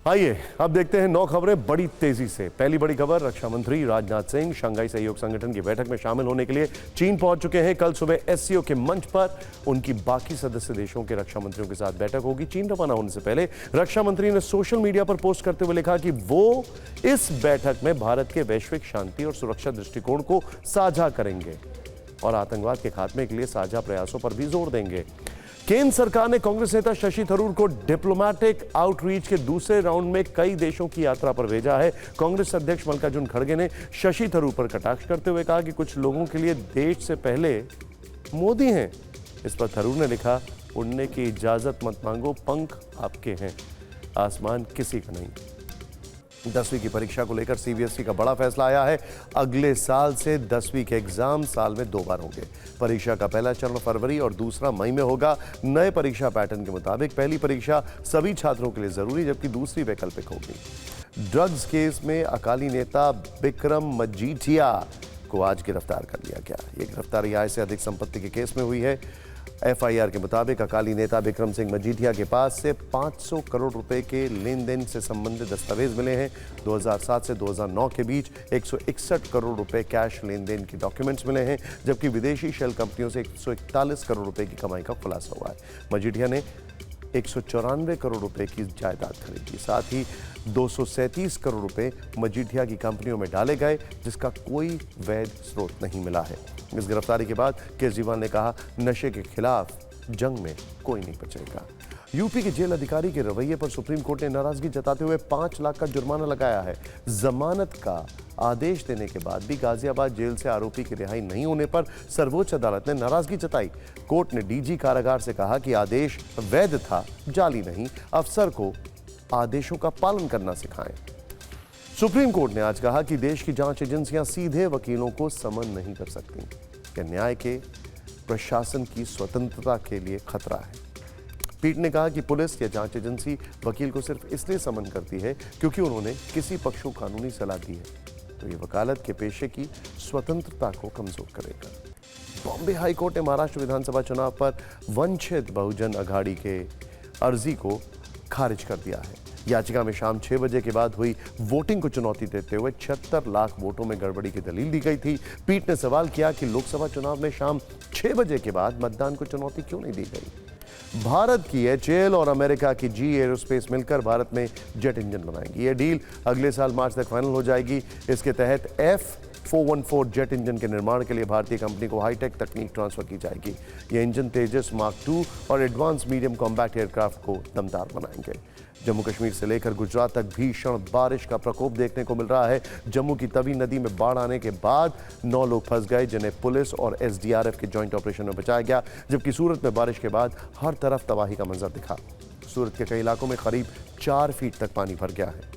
आइए अब देखते हैं 9 खबरें बड़ी तेजी से। पहली बड़ी खबर, रक्षा मंत्री राजनाथ सिंह शंघाई सहयोग संगठन की बैठक में शामिल होने के लिए चीन पहुंच चुके हैं। कल सुबह एससीओ के मंच पर उनकी बाकी सदस्य देशों के रक्षा मंत्रियों के साथ बैठक होगी। चीन रवाना होने से पहले रक्षा मंत्री ने सोशल मीडिया पर पोस्ट करते हुए लिखा कि वो इस बैठक में भारत के वैश्विक शांति और सुरक्षा दृष्टिकोण को साझा करेंगे और आतंकवाद के खात्मे के लिए साझा प्रयासों पर भी जोर देंगे। केंद्र सरकार ने कांग्रेस नेता शशि थरूर को डिप्लोमेटिक आउटरीच के दूसरे राउंड में कई देशों की यात्रा पर भेजा है। कांग्रेस अध्यक्ष मल्लिकार्जुन खड़गे ने शशि थरूर पर कटाक्ष करते हुए कहा कि कुछ लोगों के लिए देश से पहले मोदी हैं। इस पर थरूर ने लिखा, उड़ने की इजाजत मत मांगो, पंख आपके हैं, आसमान किसी का नहीं। 10वीं की परीक्षा को लेकर सीबीएसई का बड़ा फैसला आया है। अगले साल से 10वीं के एग्जाम साल में 2 बार होंगे। परीक्षा का पहला चरण फरवरी और दूसरा मई में होगा। नए परीक्षा पैटर्न के मुताबिक पहली परीक्षा सभी छात्रों के लिए जरूरी, जबकि दूसरी वैकल्पिक होगी। ड्रग्स केस में अकाली नेता बिक्रम मजीठिया को आज गिरफ्तार कर लिया गया। ये गिरफ्तारी आय से अधिक संपत्ति के केस में हुई है। एफआईआर के मुताबिक अकाली नेता बिक्रम सिंह मजीठिया के पास से 500 करोड़ रुपए के लेन देन से संबंधित दस्तावेज मिले हैं। 2007 से 2009 के बीच 161 करोड़ रुपए कैश लेन देन की डॉक्यूमेंट्स मिले हैं, जबकि विदेशी शेल कंपनियों से 141 करोड़ रुपए की कमाई का खुलासा हुआ है। मजीठिया ने 194 करोड़ रुपए की जायदाद खरीदी। साथ ही 237 करोड़ रुपए मजीठिया की कंपनियों में डाले गए, जिसका कोई वैध स्रोत नहीं मिला है। इस गिरफ्तारी के बाद केजरीवाल ने कहा, नशे के खिलाफ जंग में कोई नहीं बचेगा। यूपी के जेल अधिकारी के रवैये पर सुप्रीम कोर्ट ने नाराजगी जताते हुए 5 लाख का जुर्माना लगाया है। जमानत का आदेश देने के बाद भी गाजियाबाद जेल से आरोपी की रिहाई नहीं होने पर सर्वोच्च अदालत ने नाराजगी जताई। कोर्ट ने डीजी कारागार से कहा कि आदेश वैध था, जाली नहीं। अफसर को आदेशों का पालन करना सिखाएं। सुप्रीम कोर्ट ने आज कहा कि देश की जांच एजेंसियां सीधे वकीलों को समन नहीं कर सकती, कि न्याय के प्रशासन की स्वतंत्रता के लिए खतरा है। पीठ ने कहा कि पुलिस या जांच एजेंसी वकील को सिर्फ इसलिए समन करती है क्योंकि उन्होंने किसी पक्ष को कानूनी सलाह दी है, तो ये वकालत के पेशे की स्वतंत्रता को कमजोर करेगा। बॉम्बे हाई कोर्ट ने महाराष्ट्र विधानसभा चुनाव पर वंचित बहुजन अघाड़ी के अर्जी को खारिज कर दिया है। याचिका में शाम 6 बजे के बाद हुई वोटिंग को चुनौती देते हुए 76 लाख वोटों में गड़बड़ी की दलील दी गई थी। पीठ ने सवाल किया कि लोकसभा चुनाव में शाम 6 बजे के बाद मतदान को चुनौती क्यों नहीं दी गई। भारत की एचएएल और अमेरिका की जी एरोस्पेस मिलकर भारत में जेट इंजन बनाएंगी। यह डील अगले साल मार्च तक फाइनल हो जाएगी। इसके तहत F414 जेट इंजन के निर्माण के लिए भारतीय कंपनी को हाईटेक तकनीक ट्रांसफर की जाएगी। यह इंजन तेजस मार्क 2 और एडवांस मीडियम कॉम्बैट एयरक्राफ्ट को दमदार बनाएंगे। जम्मू कश्मीर से लेकर गुजरात तक भीषण बारिश का प्रकोप देखने को मिल रहा है। जम्मू की तवी नदी में बाढ़ आने के बाद 9 लोग फंस गए, जिन्हें पुलिस और एसडीआरएफ के जॉइंट ऑपरेशन में बचाया गया। जबकि सूरत में बारिश के बाद हर तरफ तबाही का मंजर दिखा। सूरत के कई इलाकों में करीब 4 फीट तक पानी भर गया है।